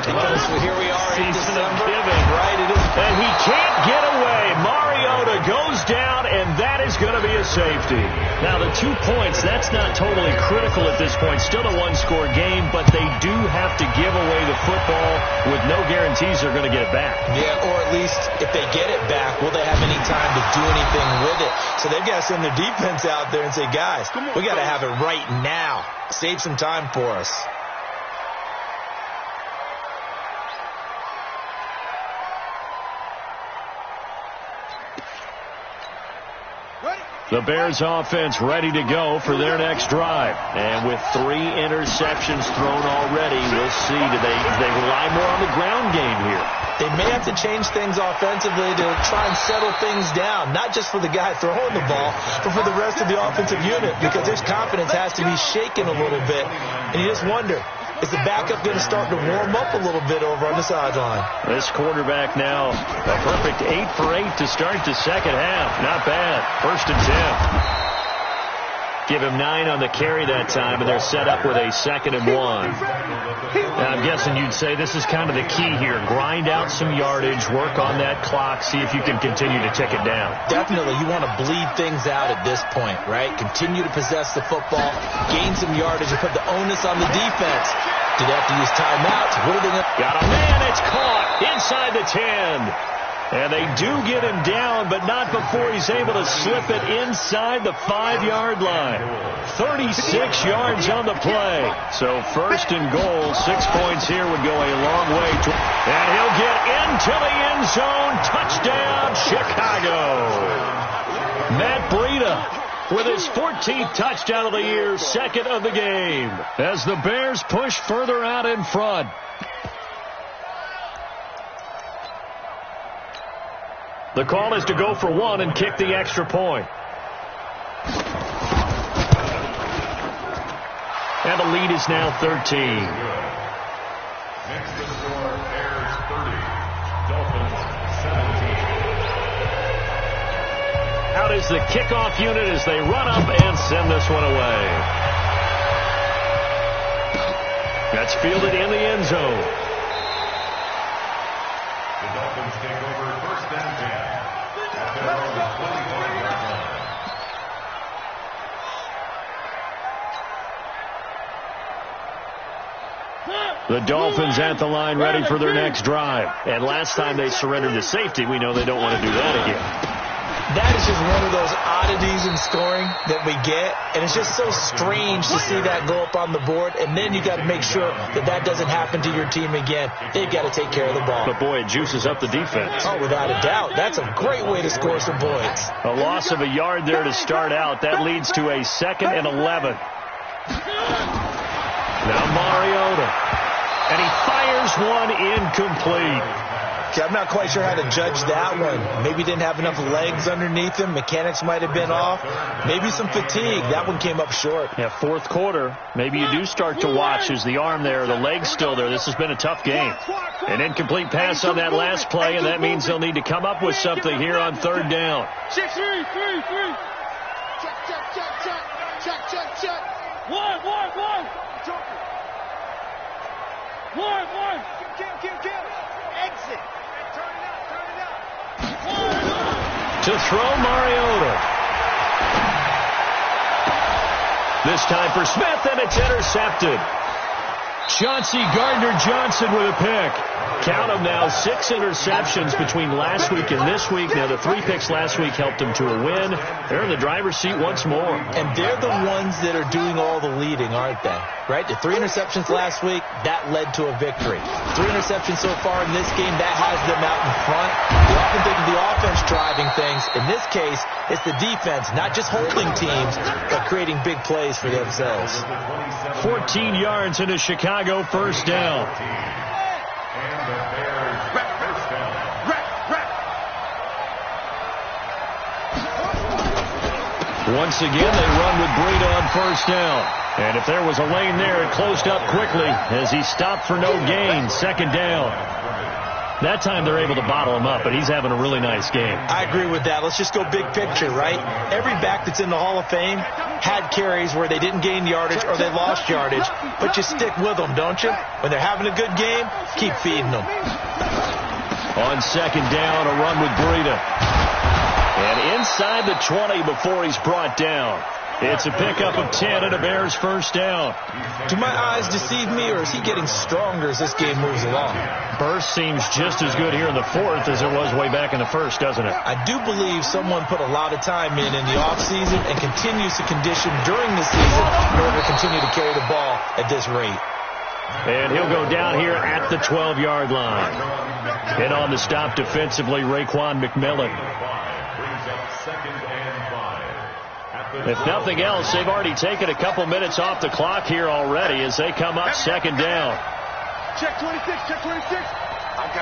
[SPEAKER 8] because here we are in December.
[SPEAKER 7] Right, it is. And he can't get away. Mariota goes down, and that is going to be a safety. Now, the 2 points, that's not totally critical at this point. Still a one-score game, but they do have to give away the football with no guarantees they're going to get it back.
[SPEAKER 8] Yeah, or at least if they get it back, will they have any time to do anything with it? So they've got to send their defense out there and say, guys, we got to have it right now. Save some time for us.
[SPEAKER 7] The Bears offense ready to go for their next drive. And with 3 interceptions thrown already, we'll see. Do they rely more on the ground game here?
[SPEAKER 8] They may have to change things offensively to try and settle things down, not just for the guy throwing the ball, but for the rest of the offensive unit, because his confidence has to be shaken a little bit. And you just wonder, is the backup going to start to warm up a little bit over on the sideline?
[SPEAKER 7] This quarterback now, a perfect 8 for 8 to start the second half. Not bad. 1st and 10. Give him 9 on the carry that time, and they're set up with a 2nd and 1. Now, I'm guessing you'd say this is kind of the key here. Grind out some yardage, work on that clock, see if you can continue to tick it down.
[SPEAKER 8] Definitely. You want to bleed things out at this point, right? Continue to possess the football, gain some yardage, and put the onus on the defense. Do they have to use timeouts? What are they going to...
[SPEAKER 7] Got a man. It's caught inside the 10. And they do get him down, but not before he's able to slip it inside the 5-yard line. 36 yards on the play. So 1st and goal, 6 points here would go a long way. And he'll get into the end zone. Touchdown, Chicago. Matt Breida with his 14th touchdown of the year, 2nd of the game, as the Bears push further out in front. The call is to go for 1 and kick the extra point. lead is now 13.
[SPEAKER 9] Next to score, Bears 30, Dolphins 17.
[SPEAKER 7] Out is the kickoff unit as they run up and send this one away. That's fielded in the end zone.
[SPEAKER 9] The Dolphins take over first and 10 at their own 25-yard line.
[SPEAKER 7] The Dolphins at the line ready for their next drive. And last time they surrendered to safety, we know they don't want to do that again.
[SPEAKER 8] That is just one of those oddities in scoring that we get, and it's just so strange to see that go up on the board, and then you got to make sure that that doesn't happen to your team again. They've got to take care of the ball.
[SPEAKER 7] But boy, it juices up the defense.
[SPEAKER 8] Oh, without a doubt. That's a great way to score some points.
[SPEAKER 7] A loss of a yard there to start out. That leads to a 2nd and 11. Now Mariota. And he fires one incomplete.
[SPEAKER 8] Okay, I'm not quite sure how to judge that one. Maybe didn't have enough legs underneath him. Mechanics might have been off. Maybe some fatigue. That one came up short.
[SPEAKER 7] Yeah, fourth quarter. Maybe you do start to watch. Is the arm there, the leg's still there? This has been a tough game. An incomplete pass on that last play, and that means they'll need to come up with something here on 3rd down.
[SPEAKER 1] Check. One. Kill. Exit. Turn it out.
[SPEAKER 7] To throw Mariota. This time for Smith, and it's intercepted. Chauncey Gardner-Johnson with a pick. Count them now, 6 interceptions between last week and this week. Now, the 3 picks last week helped them to a win. They're in the driver's seat once more.
[SPEAKER 8] And they're the ones that are doing all the leading, aren't they? Right? The 3 interceptions last week, that led to a victory. 3 interceptions so far in this game, that has them out in front. We often think of the offense driving things. In this case, it's the defense, not just holding teams, but creating big plays for themselves.
[SPEAKER 7] 14 yards into Chicago, 1st down.
[SPEAKER 9] And the Bears first down.
[SPEAKER 7] Once again, they run with Breida on 1st down. And if there was a lane there, it closed up quickly as he stopped for no gain. 2nd down. That time they're able to bottle him up, but he's having a really nice game.
[SPEAKER 8] I agree with that. Let's just go big picture, right? Every back that's in the Hall of Fame had carries where they didn't gain yardage or they lost yardage, but you stick with them, don't you? When they're having a good game, keep feeding them.
[SPEAKER 7] On 2nd down, a run with Breida. And inside the 20 before he's brought down. It's a pickup of 10 and a Bears 1st down.
[SPEAKER 8] Do my eyes deceive me, or is he getting stronger as this game moves along?
[SPEAKER 7] Burst seems just as good here in the 4th as it was way back in the 1st, doesn't it?
[SPEAKER 8] I do believe someone put a lot of time in the offseason and continues to condition during the season in order to continue to carry the ball at this rate.
[SPEAKER 7] And he'll go down here at the 12-yard line. And on the stop defensively, Raekwon McMillan. If nothing else, they've already taken a couple minutes off the clock here already as they come up 2nd down.
[SPEAKER 1] Check 26. I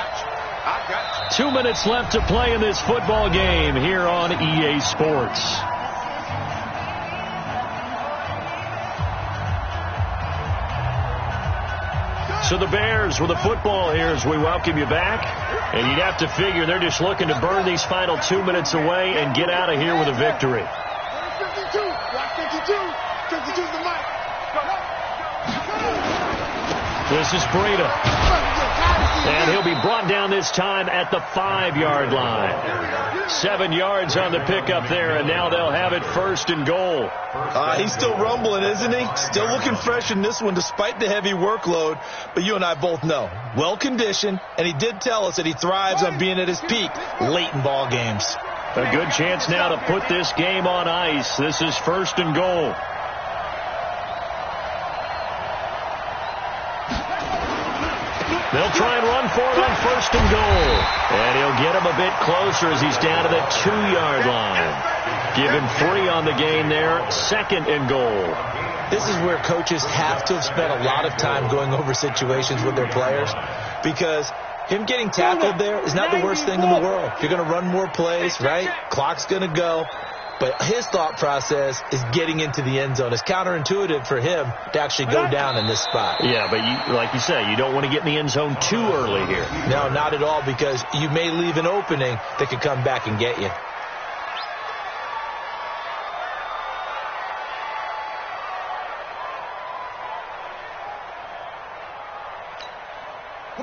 [SPEAKER 1] got you.
[SPEAKER 7] 2 minutes left to play in this football game here on EA Sports. So the Bears with the football here as we welcome you back. And you'd have to figure they're just looking to burn these final 2 minutes away and get out of here with a victory.
[SPEAKER 1] 52. Watch 52. 52's the mic.
[SPEAKER 7] This is Breida. And he'll be brought down this time at the 5-yard line. 7 yards on the pickup there, and now they'll have it 1st and goal.
[SPEAKER 8] He's still rumbling, isn't he? Still looking fresh in this one despite the heavy workload. But you and I both know, well-conditioned, and he did tell us that he thrives on being at his peak late in ball games.
[SPEAKER 7] A good chance now to put this game on ice. This is 1st and goal. They'll try and run for it on 1st and goal. And he'll get him a bit closer as he's down to the 2-yard line. Give him 3 on the gain there. 2nd and goal.
[SPEAKER 8] This is where coaches have to have spent a lot of time going over situations with their players, because him getting tackled there is not the worst thing in the world. You're going to run more plays, right? Clock's going to go. But his thought process is getting into the end zone. It's counterintuitive for him to actually go down in this spot.
[SPEAKER 7] Yeah, but like you say, you don't want to get in the end zone too early here.
[SPEAKER 8] No, not at all, because you may leave an opening that could come back and get you.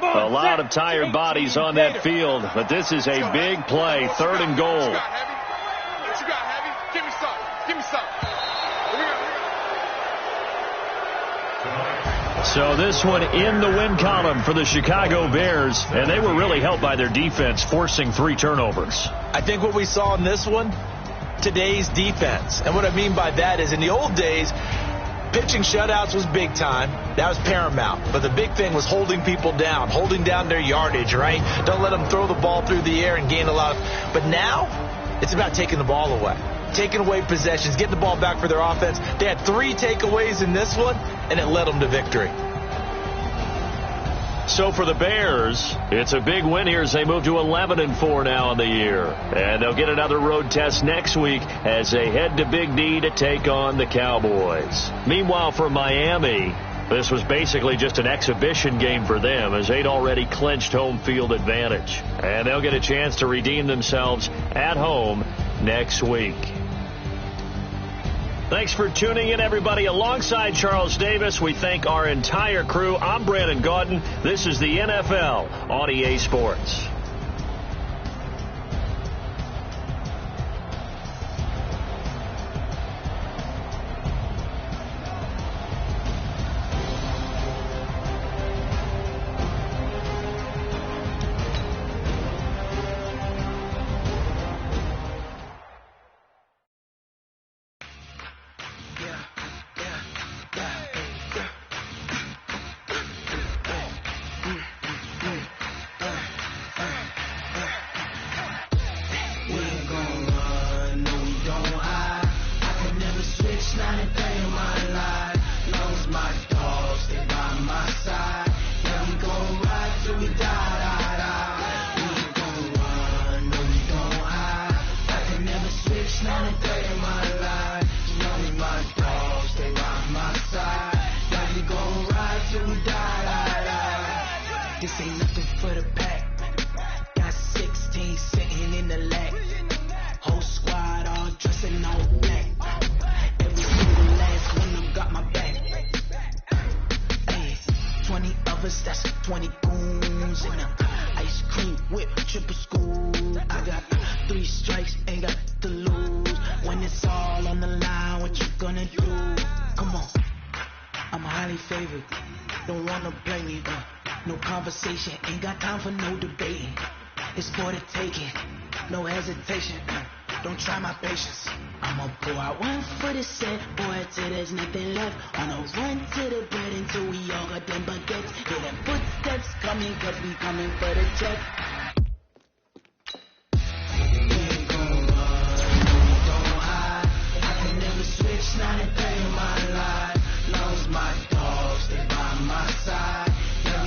[SPEAKER 7] A lot of tired bodies on that field, but this is a big play, 3rd and goal.
[SPEAKER 1] What you got, Heavy? Give me some. Give me some.
[SPEAKER 7] So this one in the win column for the Chicago Bears, and they were really helped by their defense, forcing 3 turnovers.
[SPEAKER 8] I think what we saw in this one, today's defense. And what I mean by that is in the old days, pitching shutouts was big time. That was paramount. But the big thing was holding people down, holding down their yardage, right? Don't let them throw the ball through the air and gain a lot of... But now, it's about taking the ball away. Taking away possessions, getting the ball back for their offense. They had 3 takeaways in this one, and it led them to victory.
[SPEAKER 7] So for the Bears, it's a big win here as they move to 11-4 now in the year. And they'll get another road test next week as they head to Big D to take on the Cowboys. Meanwhile, for Miami, this was basically just an exhibition game for them as they'd already clinched home field advantage. And they'll get a chance to redeem themselves at home next week. Thanks for tuning in, everybody. Alongside Charles Davis, we thank our entire crew. I'm Brandon Gaudin. This is the NFL on EA Sports.
[SPEAKER 6] This ain't nothing for the pack. Got 16 sitting in the lap. Whole squad all dressing all black. Every single last one of them got my back. Hey, 20 of us, that's 20 goons. And ice cream whip, triple school. I got 3 strikes, ain't got to lose. When it's all on the line, what you gonna do? Come on, I'm highly favored. Don't wanna blame me, no conversation, ain't got time for no debating. It's for the taking, no hesitation. Don't try my patience. I'ma pour out one for the set, boy, till there's nothing left. On a run to the bread until we all got them baguettes. Hear them footsteps coming, cause we coming for the check. We ain't gon' run, no, we don't hide. I can never switch, not a day in my life. Long as my dogs, they by my side.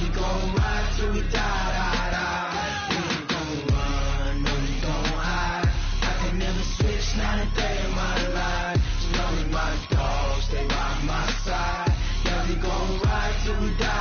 [SPEAKER 6] We gon' ride till we die. We ain't gon' run, no, we don't hide. I can never switch, not a day in my life. As long as my dogs stay by my side. Yeah, we gon' ride till we die.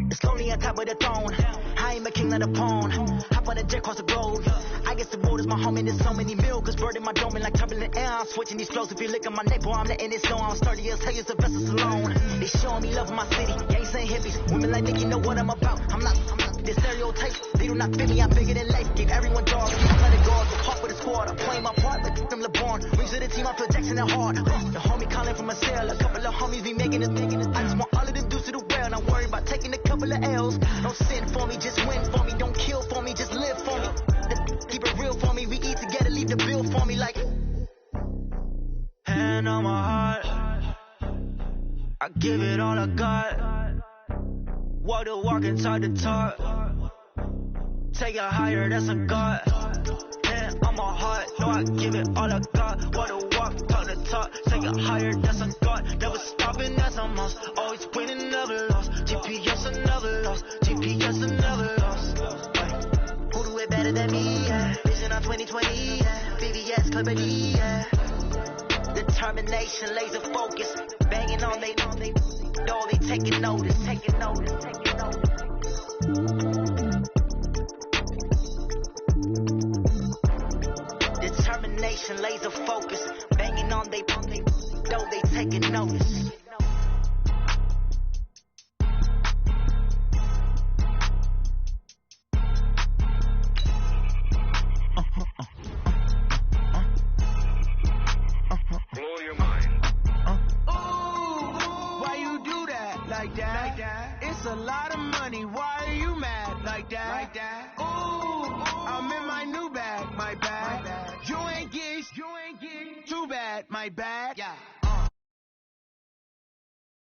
[SPEAKER 6] It's lonely on top of the throne. I ain't a king of the pawn. Hop on a jet across the road. I guess the road is my home and there's so many milkers. Bird in my dome and like turbulent air. I'm switching these flows. If you look at my neck, boy, I'm letting it go. I'm sturdy as hell as the vessels alone. They showing me love in my city. Gangs and hippies. Women like Nick, you know what I'm about. I'm not the stereotypes. They do not fit me. I'm bigger than life. Give everyone dogs. I'm letting go. Hawk with a squad. I'm playing my part like them LeBron. Rings of the team. I feel Jackson and hard. The homie calling from a cell. A couple of homies be making it. I just want all of them dudes to do well. Not worry about taking a couple of L's. Don't sin for me, just win for me. Don't kill for me, just live for me. Keep it real for me. We eat together, leave the bill for me like. Hand on my heart, I give it all I got. Walk the walk and talk the talk. Take it higher, that's a God. Man, I'm a heart, no, I give it all I got. Walk the walk, talk the talk. Take it higher, that's a God. Never stopping, that's a must. Always winning, never lost. GPS, I never lost. GPS, I never lost. Who do it better than me? Yeah. Vision on 2020, yeah. VVS, Clippity, yeah. Determination, laser focus. Banging on they know they taking notice, taking notice, taking notice. Determination, laser focus. Banging on they know they taking notice.
[SPEAKER 1] Blow your mind.
[SPEAKER 10] Why you do that like that? It's a lot of money. Why are you mad like that? Ooh, I'm in my new bag, my bad. You ain't get too bad, my bad.